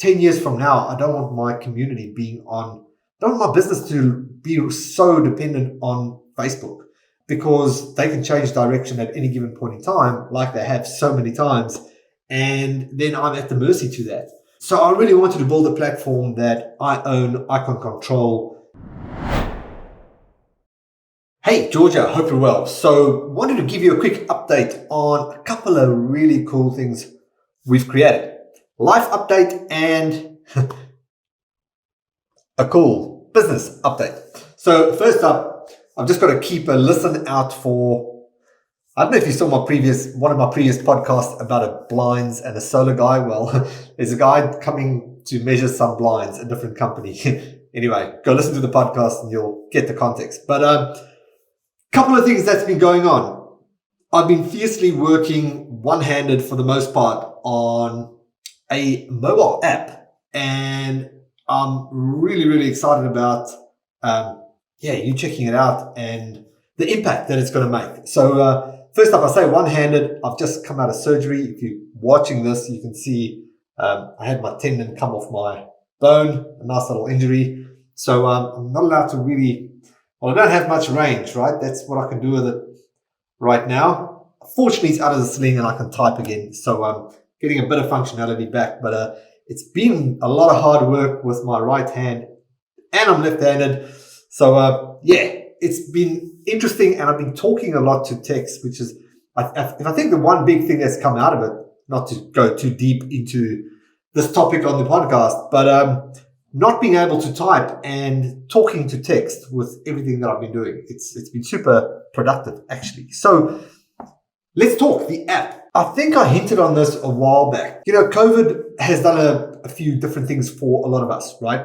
10 years from now, I don't want my community I don't want my business to be so dependent on Facebook, because they can change direction at any given point in time, like they have so many times. And then I'm at the mercy to that. So I really wanted to build a platform that I own, I can control. Hey, Georgia, hope you're well. So wanted to give you a quick update on a couple of really cool things we've created. Life update and a cool business update. So first up, I've just got to keep a listen out for, I don't know if you saw one of my previous podcasts about a blinds and a solar guy. Well, there's a guy coming to measure some blinds, a different company. Anyway, go listen to the podcast and you'll get the context. But couple of things that's been going on. I've been fiercely working one-handed for the most part on a mobile app, and I'm really, really excited about you checking it out and the impact that it's going to make. So first up, I say one-handed. I've just come out of surgery. If you're watching this, you can see I had my tendon come off my bone, a nice little injury. So I'm not allowed to really, I don't have much range, right? That's what I can do with it right now. Fortunately, it's out of the sling and I can type again. So I'm getting a bit of functionality back, but it's been a lot of hard work with my right hand, and I'm left-handed. So it's been interesting, and I've been talking a lot to text, which is, I think the one big thing that's come out of it, not to go too deep into this topic on the podcast, but not being able to type and talking to text with everything that I've been doing. It's been super productive, actually. So let's talk the app. I think I hinted on this a while back. COVID has done a few different things for a lot of us, right?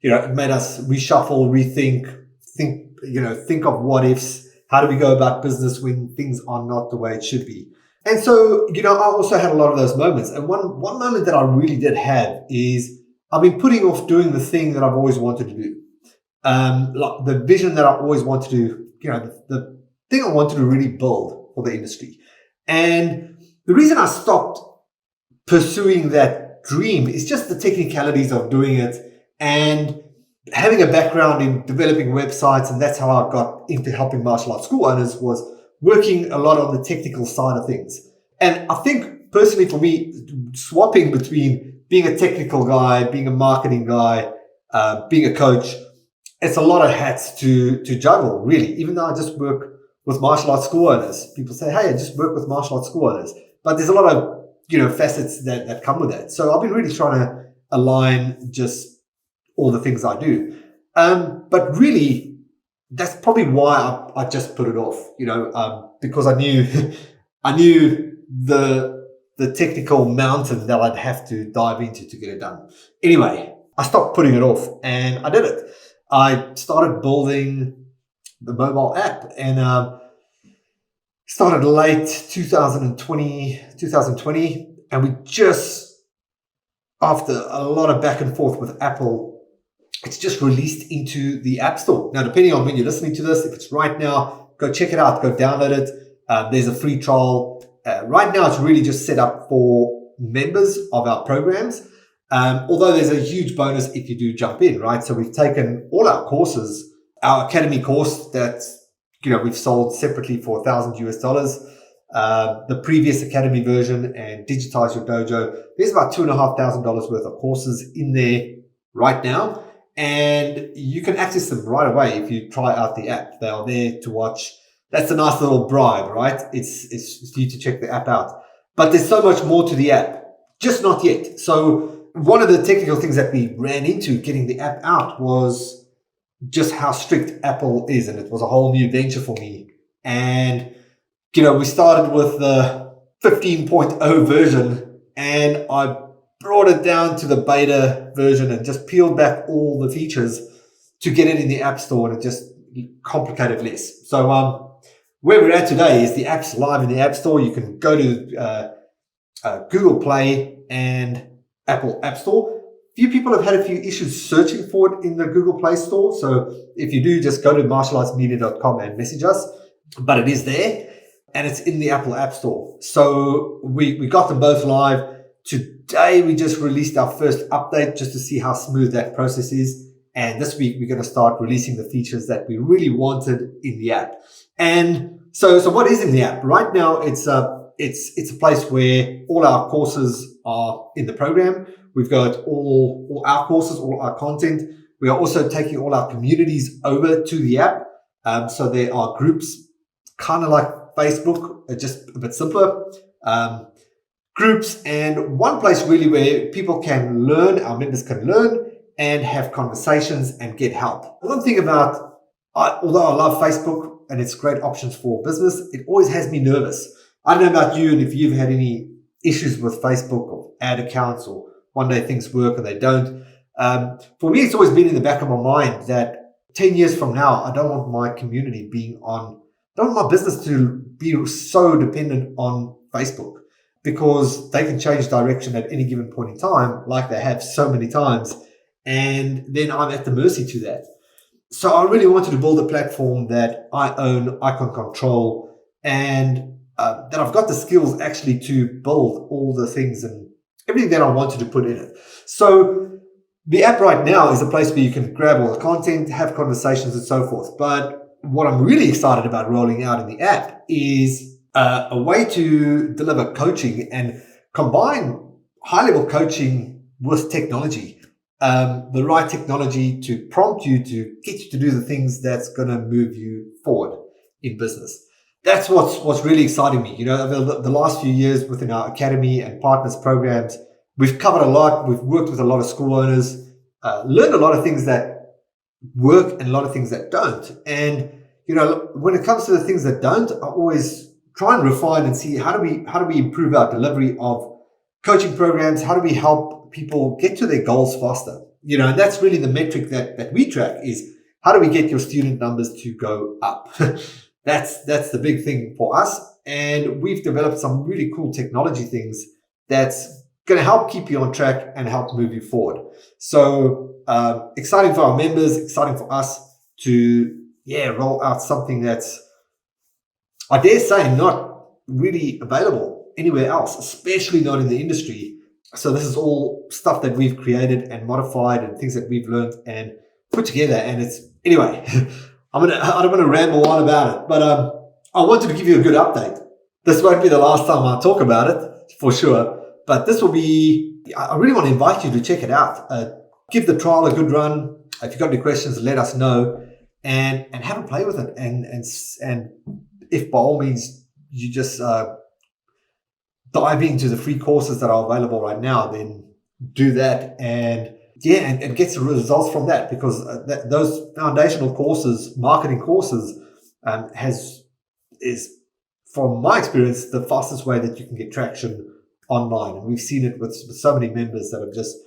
It made us reshuffle, rethink, think of what ifs. How do we go about business when things are not the way it should be? And so, I also had a lot of those moments. And one moment that I really did have is I've been putting off doing the thing that I've always wanted to do. Like the vision that I always wanted to do, the thing I wanted to really build for the industry. And the reason I stopped pursuing that dream is just the technicalities of doing it and having a background in developing websites. And that's how I got into helping martial arts school owners, was working a lot on the technical side of things. And I think personally for me, swapping between being a technical guy, being a marketing guy, being a coach, it's a lot of hats to juggle, really. Even though I just work with martial arts school owners, people say, hey, I just work with martial arts school owners. But there's a lot of, facets that come with that. So I've been really trying to align just all the things I do. But really, that's probably why I just put it off, because I knew the technical mountain that I'd have to dive into to get it done. Anyway, I stopped putting it off and I did it. I started building the mobile app, and started late 2020, and we just, after a lot of back and forth with Apple, it's just released into the App Store. Now, depending on when you're listening to this, if it's right now, go check it out, go download it. There's a free trial. Right now, it's really just set up for members of our programs. Although there's a huge bonus if you do jump in, right? So we've taken all our courses, our academy course that, we've sold separately for $1,000 US, the previous academy version, and Digitize Your Dojo. There's about $2,500 worth of courses in there right now. And you can access them right away if you try out the app. They are there to watch. That's a nice little bribe, right? It's for you to check the app out. But there's so much more to the app, just not yet. So one of the technical things that we ran into getting the app out was just how strict Apple is. And it was a whole new venture for me. And, we started with the 15.0 version, and I brought it down to the beta version and just peeled back all the features to get it in the App Store, and it just complicated less. So where we're at today is the app's live in the App Store. You can go to Google Play and Apple App Store. Few people have had a few issues searching for it in the Google Play Store. So if you do, just go to martialartsmedia.com and message us. But it is there, and it's in the Apple App Store. So we got them both live. today we just released our first update just to see how smooth that process is. And this week we're going to start releasing the features that we really wanted in the app. And so what is in the app? Right now it's a place where all our courses are in the program. We've got all our courses, all our content. We are also taking all our communities over to the app. So there are groups, kind of like Facebook, just a bit simpler. Groups, and one place really where people can learn, our members can learn and have conversations and get help. One thing about, although I love Facebook and it's great options for business, it always has me nervous. I don't know about you and if you've had any issues with Facebook or ad accounts or one day things work and they don't. For me, it's always been in the back of my mind that 10 years from now, I don't want my community I don't want my business to be so dependent on Facebook, because they can change direction at any given point in time, like they have so many times. And then I'm at the mercy to that. So I really wanted to build a platform that I own, I can control, and that I've got the skills actually to build all the things and everything that I wanted to put in it. So the app right now is a place where you can grab all the content, have conversations and so forth. But what I'm really excited about rolling out in the app is a way to deliver coaching and combine high-level coaching with technology. The right technology to prompt you, to get you to do the things that's going to move you forward in business. That's what's really exciting me. You know, the last few years within our academy and partners programs, we've covered a lot. We've worked with a lot of school owners, learned a lot of things that work and a lot of things that don't. And, you know, when it comes to the things that don't, I always try and refine and see how do we improve our delivery of coaching programs? How do we help people get to their goals faster? You know, and that's really the metric that we track is how do we get your student numbers to go up? That's the big thing for us. And we've developed some really cool technology things that's going to help keep you on track and help move you forward. So exciting for our members, exciting for us to roll out something that's, I dare say, not really available anywhere else, especially not in the industry. So this is all stuff that we've created and modified and things that we've learned and put together. And it's, anyway, I don't want to ramble on about it, but I wanted to give you a good update. This won't be the last time I talk about it, for sure. But this will be, I really want to invite you to check it out. Give the trial a good run. If you've got any questions, let us know and have a play with it. And if by all means you just dive into the free courses that are available right now, then do that and get some results from that, because those foundational courses, marketing courses, is from my experience the fastest way that you can get traction online. And we've seen it with so many members that have just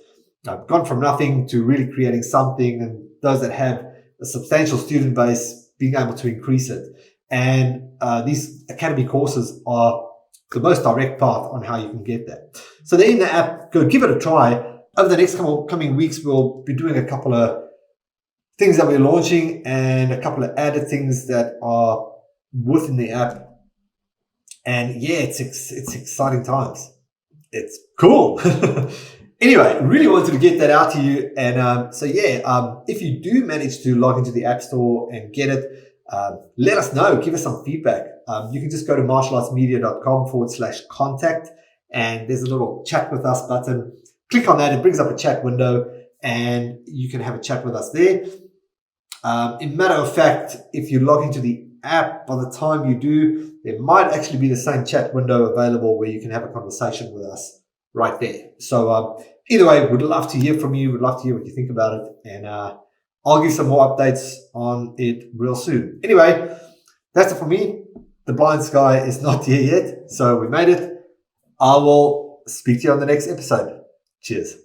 gone from nothing to really creating something, and those that have a substantial student base being able to increase it. And these academy courses are the most direct path on how you can get that. So they're in the app. Go give it a try. Over the next coming weeks, we'll be doing a couple of things that we're launching and a couple of added things that are within the app. And it's exciting times. It's cool. Anyway, really wanted to get that out to you. And if you do manage to log into the App Store and get it, let us know. Give us some feedback. You can just go to martialartsmedia.com/contact, and there's a little chat with us button. Click on that. It brings up a chat window and you can have a chat with us there. In matter of fact, if you log into the app, by the time you do, there might actually be the same chat window available where you can have a conversation with us right there. So either way, we'd love to hear from you. We'd love to hear what you think about it. And I'll give some more updates on it real soon. Anyway, that's it for me. The blind sky is not here yet, so we made it. I will speak to you on the next episode. Cheers.